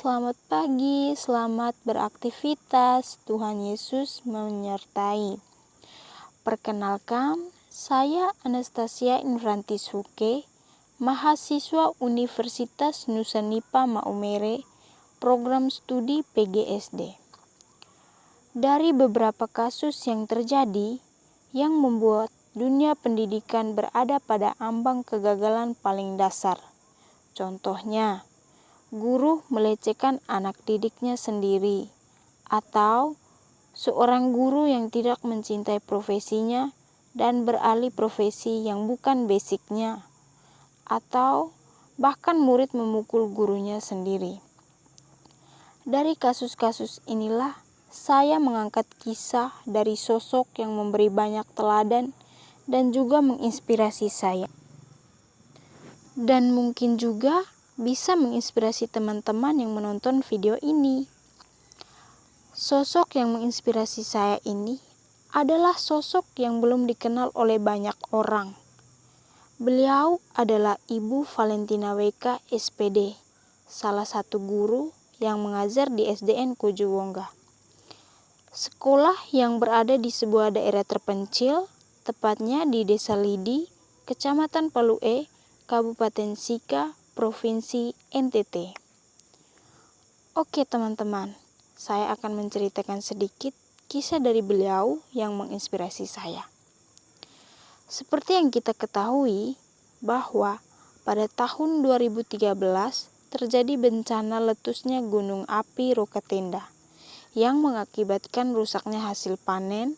selamat pagi, selamat beraktivitas. Tuhan Yesus menyertai. Perkenalkan, saya Anastasia Infranti Suke, mahasiswa Universitas Nusa Maumere, program studi PGSD. Dari beberapa kasus yang terjadi yang membuat dunia pendidikan berada pada ambang kegagalan paling dasar. Contohnya, guru melecehkan anak didiknya sendiri, atau seorang guru yang tidak mencintai profesinya dan beralih profesi yang bukan basicnya, atau bahkan murid memukul gurunya sendiri. Dari kasus-kasus inilah saya mengangkat kisah dari sosok yang memberi banyak teladan dan juga menginspirasi saya. Dan mungkin juga bisa menginspirasi teman-teman yang menonton video ini. Sosok yang menginspirasi saya ini adalah sosok yang belum dikenal oleh banyak orang. Beliau adalah Ibu Valentina WK SPD, salah satu guru yang mengajar di SDN Kujuwongga. Sekolah yang berada di sebuah daerah terpencil, tepatnya di Desa Lidi, Kecamatan Palue, Kabupaten Sika, Provinsi NTT. Oke teman-teman, saya akan menceritakan sedikit kisah dari beliau yang menginspirasi saya. Seperti yang kita ketahui bahwa pada tahun 2013 terjadi bencana letusnya gunung api Rokatenda yang mengakibatkan rusaknya hasil panen,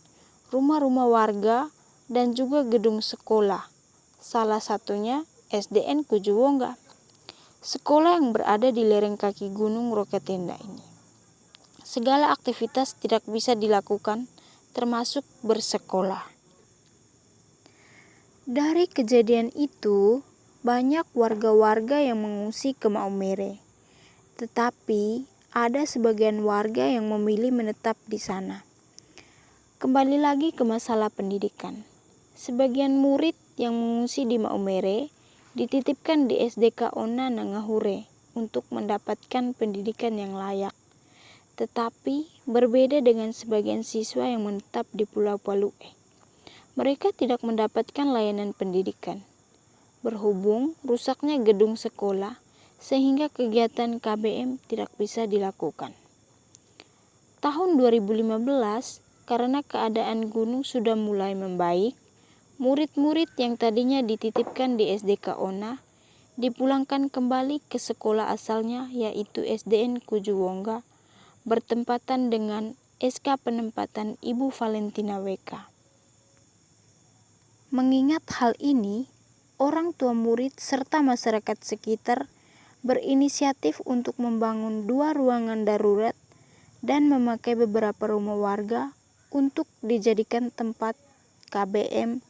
rumah-rumah warga, dan juga gedung sekolah, salah satunya SDN Kujuwongga. Sekolah yang berada di lereng kaki gunung Rokatenda ini. Segala aktivitas tidak bisa dilakukan, termasuk bersekolah. Dari kejadian itu, banyak warga-warga yang mengungsi ke Maumere. Tetapi, ada sebagian warga yang memilih menetap di sana. Kembali lagi ke masalah pendidikan. Sebagian murid yang mengungsi di Maumere dititipkan di SDK Ona Nangahure untuk mendapatkan pendidikan yang layak. Tetapi berbeda dengan sebagian siswa yang menetap di Pulau Palue. Mereka tidak mendapatkan layanan pendidikan. Berhubung rusaknya gedung sekolah sehingga kegiatan KBM tidak bisa dilakukan. Tahun 2015, karena keadaan gunung sudah mulai membaik, murid-murid yang tadinya dititipkan di SDK Ona dipulangkan kembali ke sekolah asalnya yaitu SDN Kujuwongga bertempatan dengan SK penempatan Ibu Valentina WK. Mengingat hal ini, orang tua murid serta masyarakat sekitar berinisiatif untuk membangun 2 ruangan darurat dan memakai beberapa rumah warga untuk dijadikan tempat KBM.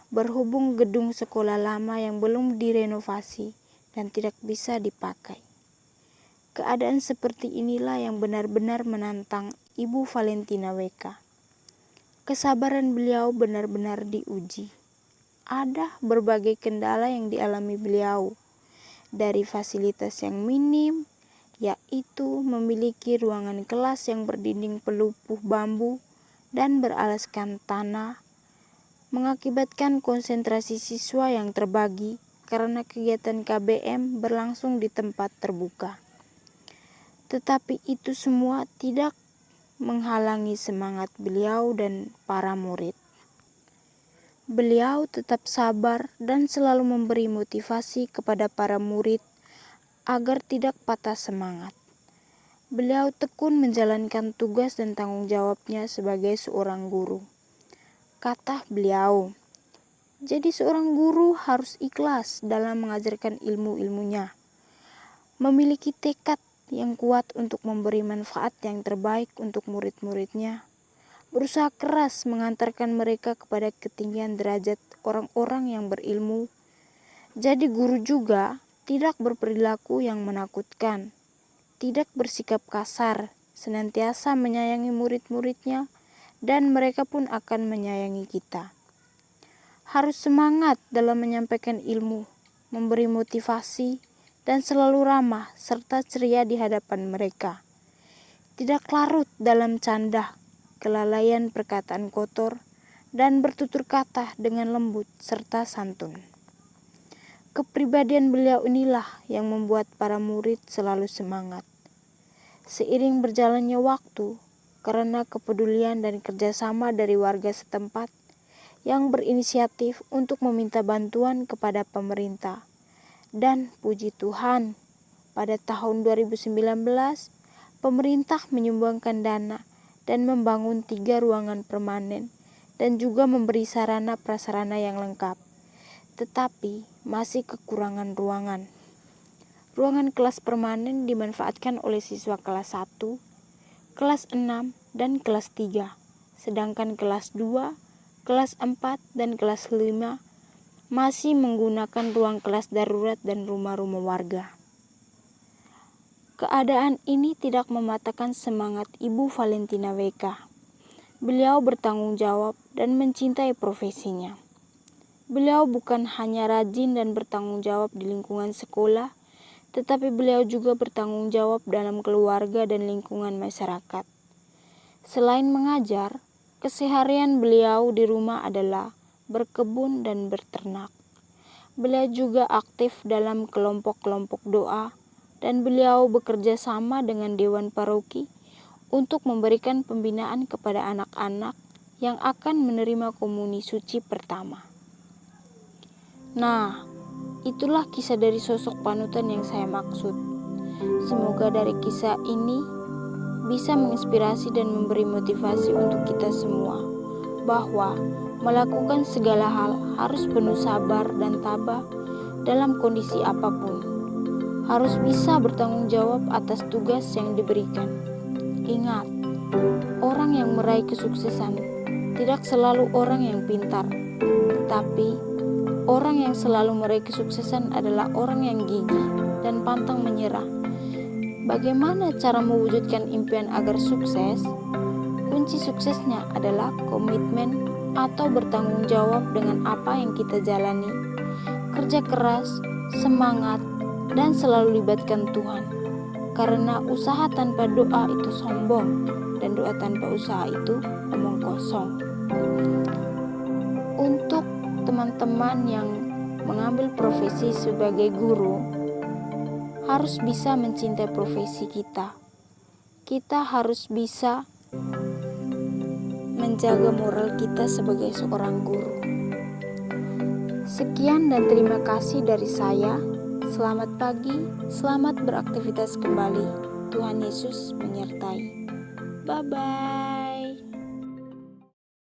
Berhubung gedung sekolah lama yang belum direnovasi dan tidak bisa dipakai. Keadaan seperti inilah yang benar-benar menantang Ibu Valentina WK. Kesabaran beliau benar-benar diuji. Ada berbagai kendala yang dialami beliau. Dari fasilitas yang minim, yaitu memiliki ruangan kelas yang berdinding pelupuh bambu dan beralaskan tanah, mengakibatkan konsentrasi siswa yang terbagi karena kegiatan KBM berlangsung di tempat terbuka. Tetapi itu semua tidak menghalangi semangat beliau dan para murid. Beliau tetap sabar dan selalu memberi motivasi kepada para murid agar tidak patah semangat. Beliau tekun menjalankan tugas dan tanggung jawabnya sebagai seorang guru. Kata beliau, jadi seorang guru harus ikhlas dalam mengajarkan ilmu-ilmunya, memiliki tekad yang kuat untuk memberi manfaat yang terbaik untuk murid-muridnya, berusaha keras mengantarkan mereka kepada ketinggian derajat orang-orang yang berilmu. Jadi guru juga tidak berperilaku yang menakutkan, tidak bersikap kasar, senantiasa menyayangi murid-muridnya, dan mereka pun akan menyayangi kita. Harus semangat dalam menyampaikan ilmu, memberi motivasi, dan selalu ramah serta ceria di hadapan mereka. Tidak larut dalam canda, kelalaian perkataan kotor, dan bertutur kata dengan lembut serta santun. Kepribadian beliau inilah yang membuat para murid selalu semangat. Seiring berjalannya waktu, karena kepedulian dan kerjasama dari warga setempat yang berinisiatif untuk meminta bantuan kepada pemerintah. Dan puji Tuhan, pada tahun 2019, pemerintah menyumbangkan dana dan membangun 3 ruangan permanen dan juga memberi sarana prasarana yang lengkap. Tetapi masih kekurangan ruangan. Ruangan kelas permanen dimanfaatkan oleh siswa kelas 1, kelas 6, dan kelas 3. Sedangkan kelas 2, kelas 4, dan kelas 5 masih menggunakan ruang kelas darurat dan rumah-rumah warga. Keadaan ini tidak mematahkan semangat Ibu Valentina WK. Beliau bertanggung jawab dan mencintai profesinya. Beliau bukan hanya rajin dan bertanggung jawab di lingkungan sekolah, tetapi beliau juga bertanggung jawab dalam keluarga dan lingkungan masyarakat. Selain mengajar, keseharian beliau di rumah adalah berkebun dan berternak. Beliau juga aktif dalam kelompok-kelompok doa, dan beliau bekerja sama dengan Dewan Paroki untuk memberikan pembinaan kepada anak-anak yang akan menerima komuni suci pertama. Nah, itulah kisah dari sosok panutan yang saya maksud. Semoga dari kisah ini bisa menginspirasi dan memberi motivasi untuk kita semua, bahwa melakukan segala hal harus penuh sabar dan tabah dalam kondisi apapun. Harus bisa bertanggung jawab atas tugas yang diberikan. Ingat, orang yang meraih kesuksesan tidak selalu orang yang pintar, tetapi orang yang selalu meraih kesuksesan adalah orang yang gigih dan pantang menyerah. Bagaimana cara mewujudkan impian agar sukses? Kunci suksesnya adalah komitmen atau bertanggung jawab dengan apa yang kita jalani, kerja keras, semangat, dan selalu libatkan Tuhan. Karena usaha tanpa doa itu sombong, dan doa tanpa usaha itu omong kosong. Untuk teman-teman yang mengambil profesi sebagai guru, harus bisa mencintai profesi kita. Kita harus bisa menjaga moral kita sebagai seorang guru. Sekian dan terima kasih dari saya. Selamat pagi, selamat beraktivitas kembali. Tuhan Yesus menyertai. Bye-bye.